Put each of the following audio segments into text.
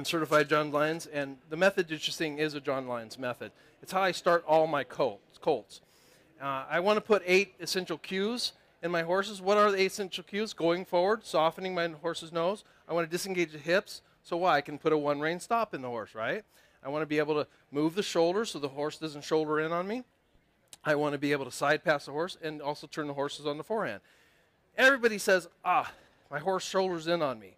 certified John Lyons, and the method that you're seeing is a John Lyons method. It's how I start all my colts. I want to put 8 essential cues in my horses. What are the 8 essential cues? Going forward, softening my horse's nose. I want to disengage the hips, so why? I can put a one-rein stop in the horse, right? I want to be able to move the shoulders so the horse doesn't shoulder in on me. I want to be able to side pass the horse and also turn the horses on the forehand. Everybody says, my horse shoulders in on me.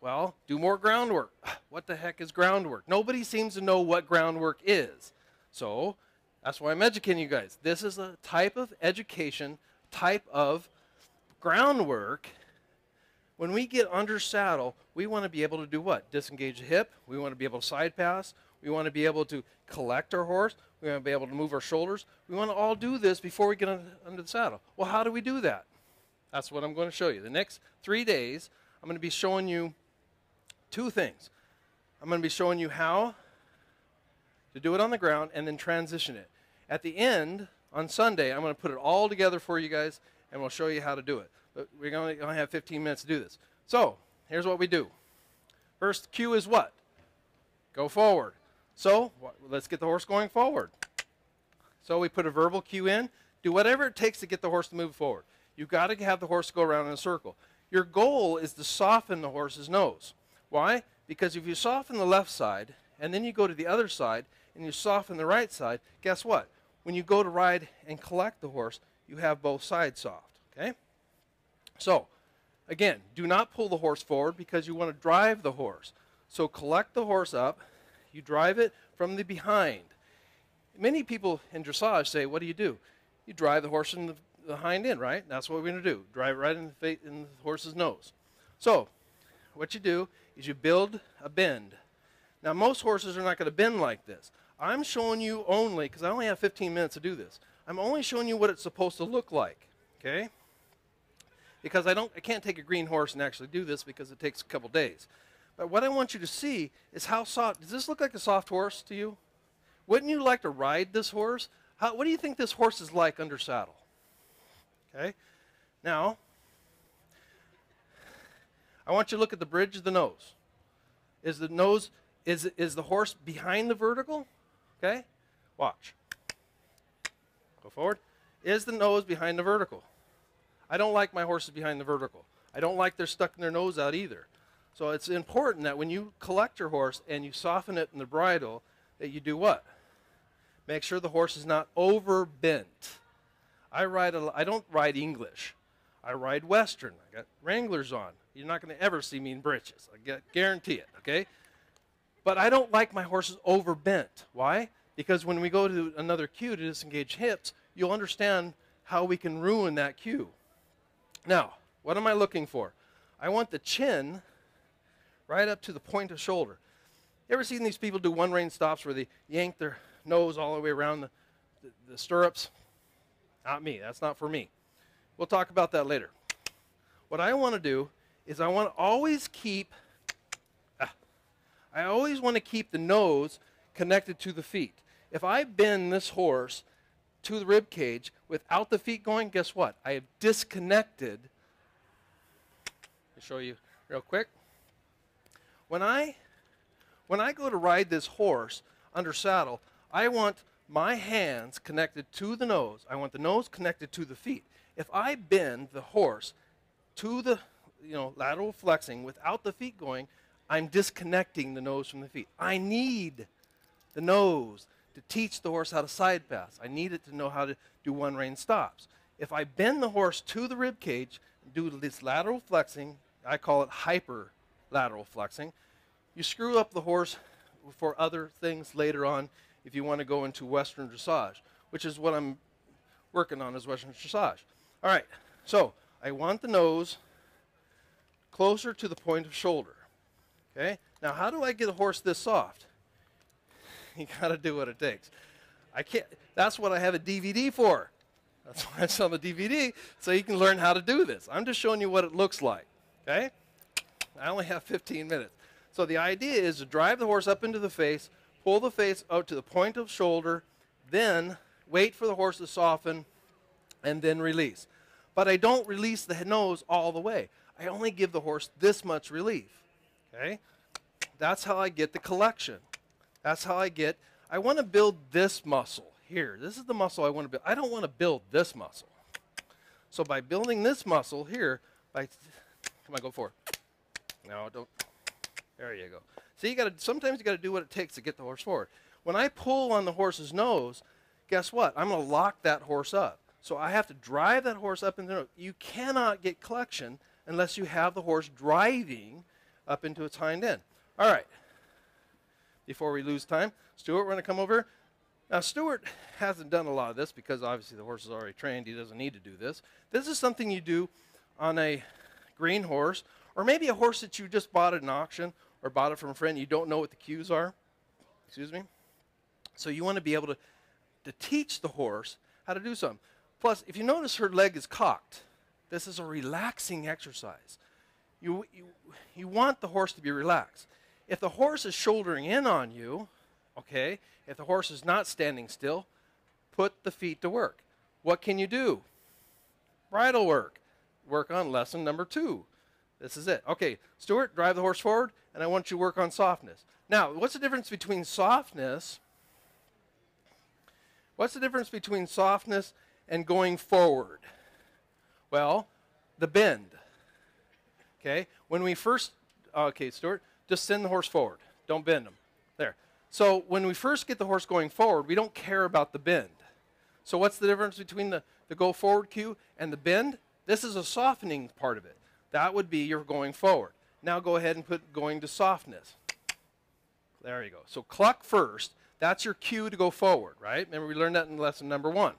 Well, do more groundwork. What the heck is groundwork? Nobody seems to know what groundwork is. So that's why I'm educating you guys. This is a type of education, type of groundwork. When we get under saddle, we want to be able to do what? Disengage the hip. We want to be able to side pass. We want to be able to collect our horse. We want to be able to move our shoulders. We want to all do this before we get under the saddle. Well, how do we do that? That's what I'm going to show you. The next 3 days, I'm going to be showing you 2 things. I'm going to be showing you how to do it on the ground and then transition it. At the end, on Sunday, I'm going to put it all together for you guys, and we'll show you how to do it. But we're going to have 15 minutes to do this. So here's what we do. First cue is what? Go forward. So let's get the horse going forward. So we put a verbal cue in. Do whatever it takes to get the horse to move forward. You've got to have the horse go around in a circle. Your goal is to soften the horse's nose. Why? Because if you soften the left side, and then you go to the other side, and you soften the right side, guess what? When you go to ride and collect the horse, you have both sides soft, okay? So, again, do not pull the horse forward because you want to drive the horse. So collect the horse up. You drive it from the behind. Many people in dressage say, what do? You drive the horse in the hind end, right? That's what we're going to do. Drive right in the horse's nose. So what you do is you build a bend. Now, most horses are not going to bend like this. I'm showing you only, because I only have 15 minutes to do this, I'm only showing you what it's supposed to look like, okay? Because I can't take a green horse and actually do this because it takes a couple days. But what I want you to see is how soft. Does this look like a soft horse to you? Wouldn't you like to ride this horse? What do you think this horse is like under saddle? Okay. Now, I want you to look at the bridge of the nose. Is the horse behind the vertical? Okay. Watch. Go forward. Is the nose behind the vertical? I don't like my horses behind the vertical. I don't like they're stuck in their nose out either. So it's important that when you collect your horse and you soften it in the bridle, that you do what? Make sure the horse is not overbent. I don't ride English. I ride Western. I got Wranglers on. You're not going to ever see me in breeches. I guarantee it, okay? But I don't like my horses overbent. Why? Because when we go to another cue to disengage hips, you'll understand how we can ruin that cue. Now, what am I looking for? I want the chin right up to the point of shoulder. You ever seen these people do one-rein stops where they yank their nose all the way around the stirrups? Not me. That's not for me. We'll talk about that later. What I want to do is I want to always keep the nose connected to the feet. If I bend this horse to the rib cage without the feet going, guess what? I have disconnected. I'll show you real quick. When I go to ride this horse under saddle, I want my hands connected to the nose. I want the nose connected to the feet. If I bend the horse to the lateral flexing without the feet going, I'm disconnecting the nose from the feet. I need the nose to teach the horse how to side pass. I need it to know how to do one-rein stops. If I bend the horse to the rib cage and do this lateral flexing, I call it hyper lateral flexing, you screw up the horse for other things later on if you want to go into Western dressage, which is what I'm working on, is Western dressage. All right, so I want the nose closer to the point of shoulder. Okay, now how do I get a horse this soft? You got to do what it takes. I can't. That's what I have a DVD for. That's why it's on the DVD, so you can learn how to do this. I'm just showing you what it looks like. Okay, I only have 15 minutes. So the idea is to drive the horse up into the face, pull the face out to the point of shoulder, then wait for the horse to soften, and then release. But I don't release the nose all the way. I only give the horse this much relief. Okay? That's how I get the collection. That's how I want to build this muscle here. This is the muscle I want to build. I don't want to build this muscle. So by building this muscle here, come on, go forward. No, don't. There you go. See, sometimes you got to do what it takes to get the horse forward. When I pull on the horse's nose, guess what? I'm going to lock that horse up. So I have to drive that horse up into the nose. You cannot get collection unless you have the horse driving up into its hind end. All right. Before we lose time, Stuart, we're going to come over. Now, Stuart hasn't done a lot of this because obviously the horse is already trained. He doesn't need to do this. This is something you do on a green horse, or maybe a horse that you just bought at an auction or bought it from a friend. You don't know what the cues are. Excuse me. So you want to be able to teach the horse how to do something. Plus, if you notice her leg is cocked, this is a relaxing exercise. You want the horse to be relaxed. If the horse is shouldering in on you, okay, if the horse is not standing still, put the feet to work. What can you do? Bridle work. Work on lesson number 2. This is it. Okay, Stuart, drive the horse forward, and I want you to work on softness. Now, what's the difference between softness? What's the difference between softness and going forward? Well, the bend. Okay, when we first, okay, Stuart, just send the horse forward. Don't bend him. There. So when we first get the horse going forward, we don't care about the bend. So what's the difference between the go forward cue and the bend? This is a softening part of it. That would be your going forward. Now go ahead and put going to softness. There you go. So cluck first. That's your cue to go forward, right? Remember we learned that in lesson number 1.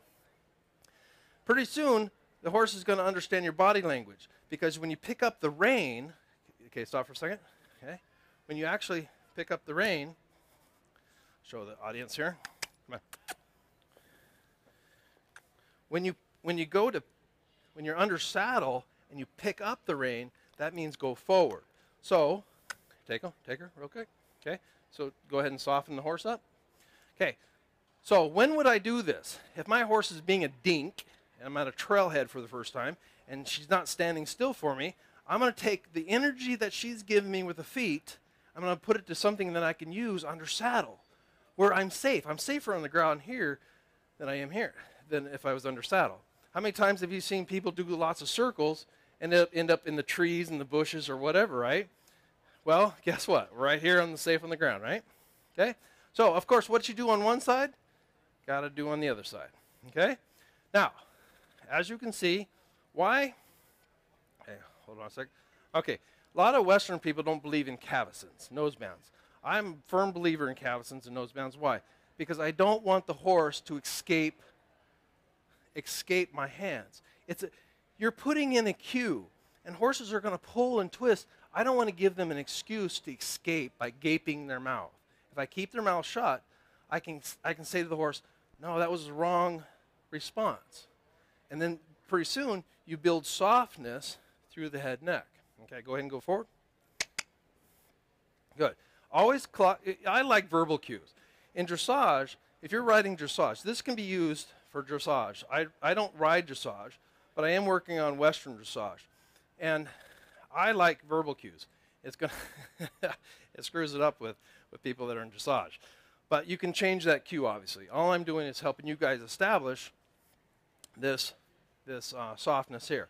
Pretty soon, the horse is going to understand your body language because when you pick up the rein, okay, stop for a second. Okay, when you actually pick up the rein, show the audience here. Come on. When you're under saddle and you pick up the rein, that means go forward. So, take her real quick. Okay, so go ahead and soften the horse up. Okay, so when would I do this? If my horse is being a dink, and I'm at a trailhead for the first time, and she's not standing still for me, I'm going to take the energy that she's given me with the feet, I'm going to put it to something that I can use under saddle, where I'm safe. I'm safer on the ground here than I am here, than if I was under saddle. How many times have you seen people do lots of circles and end up in the trees and the bushes or whatever, right? Well, guess what? We're right here safe on the ground, right? Okay? So, of course, what you do on one side, got to do on the other side. Okay? Now, as you can see, why? Okay, hold on a second. Okay, a lot of Western people don't believe in cavesons, nose-bounds. I'm a firm believer in cavesons and nose-bounds. Why? Because I don't want the horse to escape my hands. You're putting in a cue, and horses are going to pull and twist. I don't want to give them an excuse to escape by gaping their mouth. If I keep their mouth shut, I can say to the horse, no, that was the wrong response. And then pretty soon, you build softness through the head neck. Okay, go ahead and go forward. Good. Always, I like verbal cues. In dressage, if you're riding dressage, this can be used for dressage. I don't ride dressage, but I am working on Western dressage. And I like verbal cues. It's gonna it screws it up with people that are in dressage. But you can change that cue, obviously. All I'm doing is helping you guys establish this softness here.